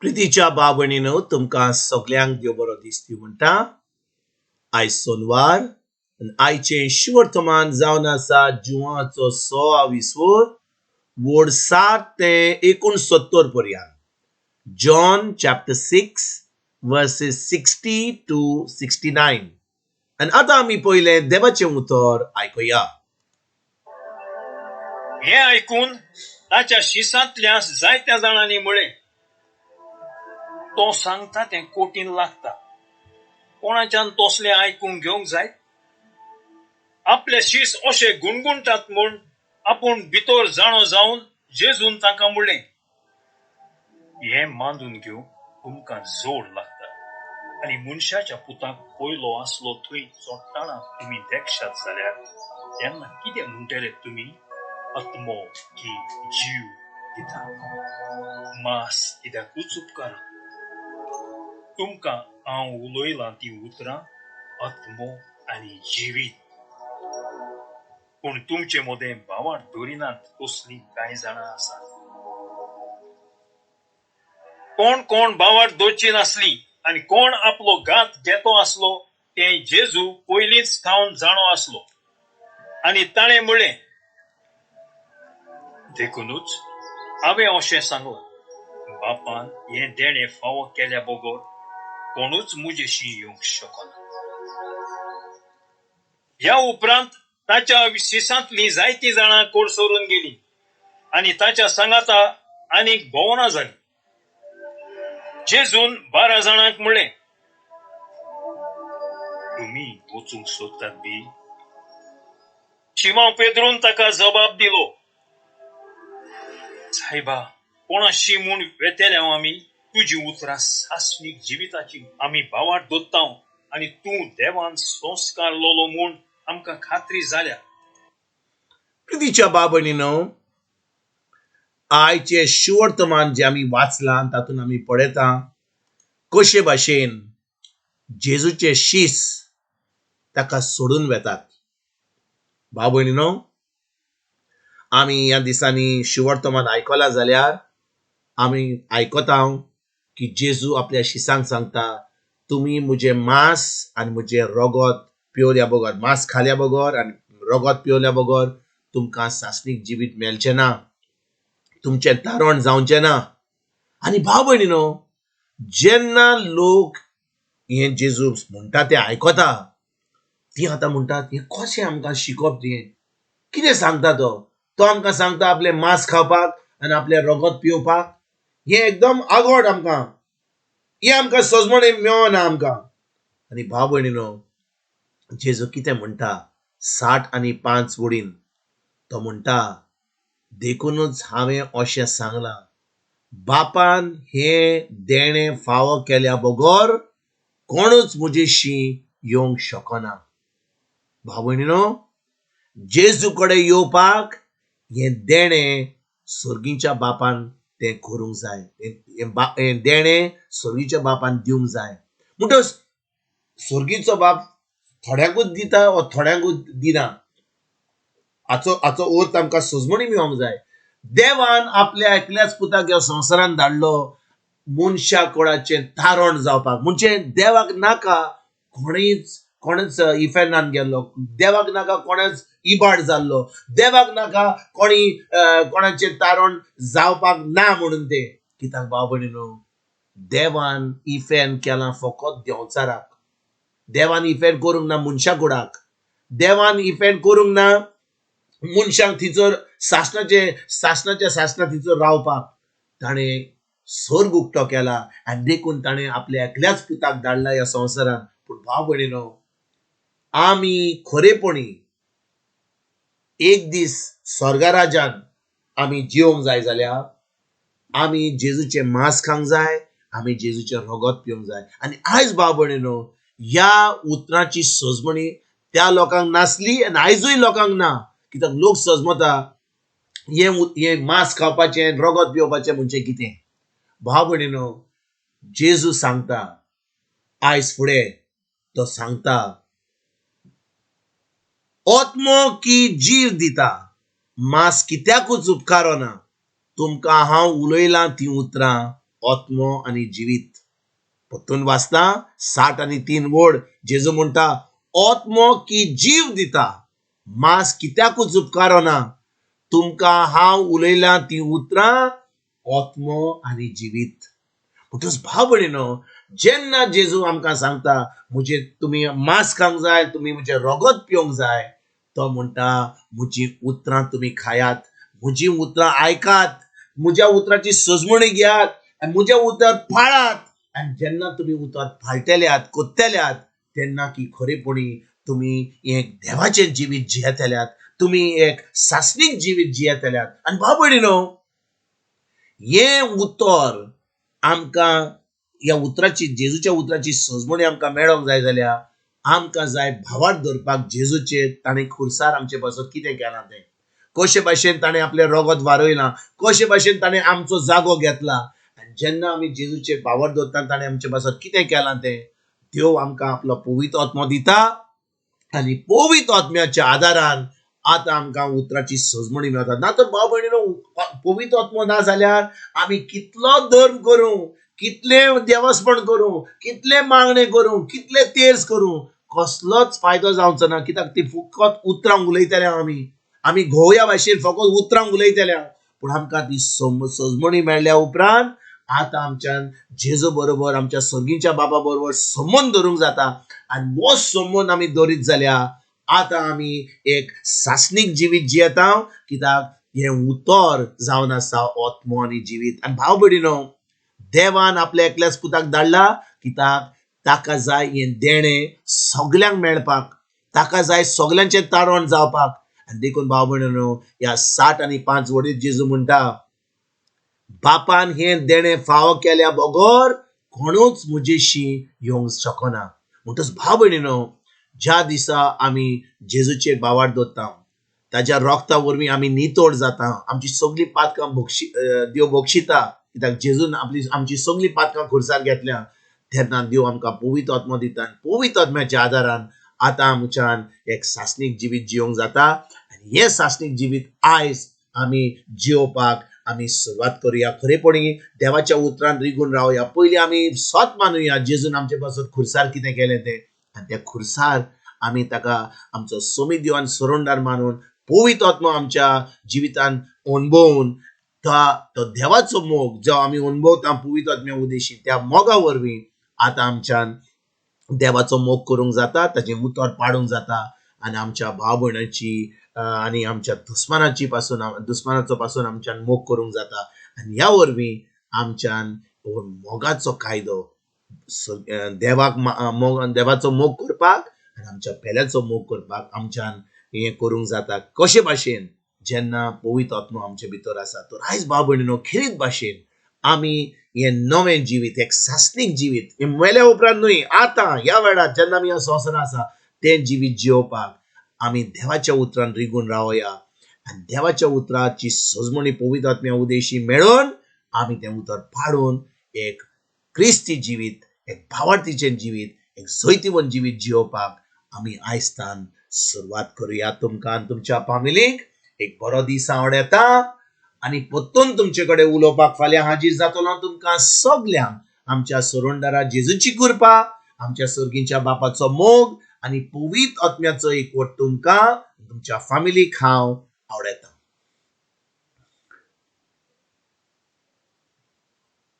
प्रितीच्या बाबणीनो तुमकां सगल्यांक देव बरो दीस दिवं म्हणटा. आयज सोनवार आयचे शिवर्तमान जावन आसा जुवाचो 6 वोड 7 ते 69 पर्यंत. John chapter 6 versus 60 to 69. आनी आतां आमी पयले देवाचें उतर आयकुया. हे ऐकून ताच्या शिसांतल्या जायत्या जाणांनी म्हळें, तो सांगता तें कोटीन लागता. कोणाच्यान तसलें आयकूंक घेवंक जाय? आपले शीस अशे गुणगुणटात म्हूण आपूण भितर जाणो जावन जेजून तांकां म्हणलें, हे मांडून घेवंक तुमकां जोड लागता. आनी मनशाच्या पुताक पयलो आसलो थंय चोडटाणा तुमी देखशात जाल्यार तेन्ना कितें म्हणटले तुमी? आत्मो की जीव दिता, मास कित्याकूच उपकार. तुमकां हांव उलयलां ती उतरां आत्मो आनी जिवीत. पूण तुमचे मदें भावार्थ धरिनात तसलीं कांय जाणां आसात. कोण भावार्थ धरची नासली आनी कोण आपलो घात घेतो आसलो तें जेजू पयलींच खावन जाणो आसलो. आनी ताणें म्हळें, देखूनच हांवें अशें सांगलां, बापान हें देणें फावो केल्या बगर कोणूच मुजेशी येवंक शकना. ह्या उपरांत ताच्या शिसांतलीं जायतीं जाणां कोडसरून गेलीं आनी ताच्या सांगाता आनीक भोवना जालीं. जेजून 12 जाणांक म्हणलें, तुमी वचूंक सोदतात बी? शिमोन पेद्रून ताका जबाब दिलो, सायबा, कोणाशी म्हूण वेतेल्या आमी? तुजी उतरां सासणीक जिविताची आमी भावार्थ दोत्तांव आनी तूं देवान संस्कार लोलो म्हूण आमकां खात्री जाल्या. प्रितीच्या बाबणीनो, आयचे शिवर्तमान जे आमी वाचलां तातूंत आमी पळयता कशे भाशेन जेजूचे शीस ताका सोडून वेतात. बाबणीनो, आमी ह्या दिसांनी शिवर्तमान आयकलां जाल्यार आमी आयकता की जेजू आपल्या शिसांक सांगता, तुमी मुजे मांस आनी मुजे रगत पिवल्या बगर, मांस खाल्या बगर आनी रगत पिवल्या बगर तुमकां सासणीक जिवीत मेळचें ना, तुमचें तारण जावचें ना. आनी भाव भयणीनो, जेन्ना लोक हे जेजू म्हणटा ते आयकता, ती आतां म्हणटात हें कशें आमकां शिकप? तें कितें सांगता तो आमकां सांगता आपले मांस खावपाक आनी आपले रगत पिवपाक? हें एकदम आगोड आमकां, हें आमकां सजमणें मेळना आमकां. आनी भाव भयणीनो, जेजू कितें म्हणटा 60 आनी 5 वडीन? तो म्हणटा, देखूनच हांवें अशें सांगलां, बापान हें देणें फावो केल्या बगर कोणूच मुजेशी येवंक शकना. भाव भयणीनो, जेजू कडेन येवपाक हें देणें सर्गीच्या बापान तें करूंक जाय. हें देणें सर्गीच्या बापान दिवंक जाय. म्हणटच सर्गीचो बाप थोड्यांकूच दिता वा थोड्यांकूच दिना, हाचो अर्थ आमकां सजमणी मेळोंक जाय. देवान आपल्या एकल्याच पुताक ह्या संवसारान धाडलो मनशा कुळाचें तारण जावपाक. म्हणजे देवाक नाका कोणेच इफेनान गेल्लो, देवाक नाका कोणेच इबाड जाल्लो, देवाक नाका कोणाचें तारण जावपाक ना म्हणून ते. कित्याक भाव भयणीनो, देवान इफेन केलां फकत देंवचाराक. देवान इफेन करूंक ना मनशा कुळाक. देवान इफेन करूंक ना मनशांक थंयसर सासणाच्या थंयसर रावपाक. ताणें सर्ग उक्तो केला आनी देखून ताणें आपल्या एकल्याच पुताक धाडला ह्या संवसारान. पूण भाव भयणीनो, आमी खरेपणी एक दीस स्वर्गा राज्यान आमी जिवंक जाय जाल्यार आमी जेजूचें मांस खावंक जाय, आमी जेजूचें रगत पिवंक जाय. आनी आयज भाव भयणीनो, ह्या उतराची सजमणी त्या लोकांक नासली आनी आयजूय लोकांक ना. कित्याक लोक सजमता हें मांस खावपाचें, रगत पिवपाचें म्हणजे कितें? भाव भयणीनो, जेजू सांगता आयज फुडें, तो सांगता, आत्मो की जीव दिता, मांस कित्याकूच उपकारो ना. तुमकां हांव उलयलां ती उतरां आत्मो आणि जिवीत. परतून वाचता 60 आणि 3 वड. जेजू म्हणता आत्मो की जीव दिता, मास कित्याकूच उपकारना. तुमका हांव उलयलां ती उतरां आत्मो आणि जिवीत. म्हणटच भाव भयणीनो, जेन्ना जेजू आमकां सांगता मुझे तुम्ही मांस खावंक जाय, तुम्ही मुझे रगत पिवंक जाय, तो म्हणटा म्हजी उतरां तुम्ही खायात, म्हजी उतरां आयकात, म्हज्या उतरांची सजमणी घेयात आनी म्हजे उतर पाळात. आनी जेन्ना तुम्ही उतर पाळटल्यात, कोत्तल्यात, तेन्ना की खरेपणी तुम्ही एक देवाचें जिवीत जियेतल्यात, तुम्ही एक सासणीक जिवीत जियेतल्यात. आनी भाव भयणीनो, हे उतर आमकां या उतराची, जेजूच्या उतराची सजमणी आमकां मेळोंक जाय जाल्यार आमकां जाय भावार धरपाक जेजूचे ताणें खुरसार आमचे पासून कितें केलां तें, कशे भाशेन ताणें आपलें रगत वारयलां, कशे भाशेन ताणें आमचो जागो घेतला. आनी जेन्ना आमी जेजूचे भावार धरता ताणें आमचे पासून कितें केलां तें, देव आमकां आपलो पवित्र आत्मो दिता. आनी पवित्र आत्म्याच्या आदारान आता आमकां उतराची सजमणी मेळटा. ना तर भाव भयणीनो, पवित्र आत्मो ना जाल्यार आमी कितलो धर्म करूं, कितले देवस्पण करूं, कितले मागणे करूं, कितले तेर्स करूं, कसलोच फायदो जावचो ना. कित्याक ती फकत उतरांक उलयतले आमी घोवया भाशेन फकत उतरांक उलयतले. पूण आमकां ती सजमणी मेळ्ळ्या उपरांत आता आमच्यान जेजू बरोबर, आमच्या सर्गीच्या बाबा बरोबर संबंध धरूंक जाता. आनी हो संबंध आमी धरीत जाल्यार आता आमी एक सासणीक जिवीत जियेता. कित्याक हे उतर जावन आसा आत्मो आनी जिवीत. आनी भाव भयणीनो, देवान आपल्या एकल्याच पुताक धाडला कित्याक ताका जाय हे देणें सगल्यांक मेळपाक, ताका जाय सगल्यांचें तारण जावपाक. आनी देखून भाव भयणीनो, ह्या 60 आणि 5 वडीत जेजू म्हणटा, बापान हे देणें फावो केल्या बगर कोणूच म्हजेशी येवंक शकना. म्हणटच भाव भयणीनो, ज्या दिसा आमी जेजूचे भावार दवरता, ताच्या रक्ता वरवीं आमी नितोड जाता, आमची सगळी पातकां देव बक्षिता. कित्याक जेजून आमची सगळी पातकां खुरसार घेतल्या. तेन्ना देव आमकां पवित्र आत्मो दिता. पवित्र आत्म्याच्या आदारान आता आमच्यान एक सासणीक जिवीत जिवंक जाता. आनी हे सासणीक जिवीत आयज आमी जिवपाक आमी सुरवात करूया. खरेपणी देवाच्या उतरान रिगून रावया. पयली आमी स्वत मानुया जेजून आमचे पासून खुरसार कितें केलें तें. आनी ते खुरसार आमी ताका आमचो सोमी देवान सरोंडार मानून पवित्र आत्मो आमच्या जिवितान अणभवून तो देवाचो मोग जो आमी अणभवता पवित्र आत्म्या उदेशी, त्या मोगा वरवीं आता आमच्यान देवाचो मोग करूंक जाता, ताचें उतर पाडूंक जाता. आनी आमच्या भाव भयणांची आनी आमच्या दुस्मानाचो पासून आमच्यान मोग करूंक जाता. आनी ह्या वरवीं आमच्यान मोगाचो कायदो देवाचो मोग करपाक आनी आमच्या पेल्याचो मोग करपाक आमच्यान हे करूंक जाता. कशे भाशेन, जेन्ना पवित्र आत्मो आमचे भितर आसा. तर आयज भाव भयणीनो, खरीच भाशेन आमी हे नवें जिवीत, एक सासणीक जिवीत, हे मेल्या उपरांत न्हय, आतां ह्या वेळार जेन्ना आमी ह्या संवसारांत आसा तें जिवीत जिवपाक आमी देवाच्या उतरान रिगून रावया. आनी देवाच्या उतराची सजमणी पवित्र आत्म्या उदेशी मेळोवन आमी तें उतर पाडून एक क्रिस्ती जिवीत, एक भावार्थीचें जिवीत, एक जैतिवंत जिवीत जिवपाक आमी आयजतान सुरवात करूया. तुमकां आनी तुमच्या फॅमिलीक एक बरो दीस हांव येता. आनी परतून तुमचे कडेन उलोवपाक फाल्यां हाजीर जातलो. तुमकां सगल्यांक आमच्या सरोंडारा जेजूची कृपा, आमच्या सर्गीच्या बापाचो मोग आनी पवित्र आत्म्याचो एकवट तुमकां तुमच्या फॅमिलीक हांव आवडटा.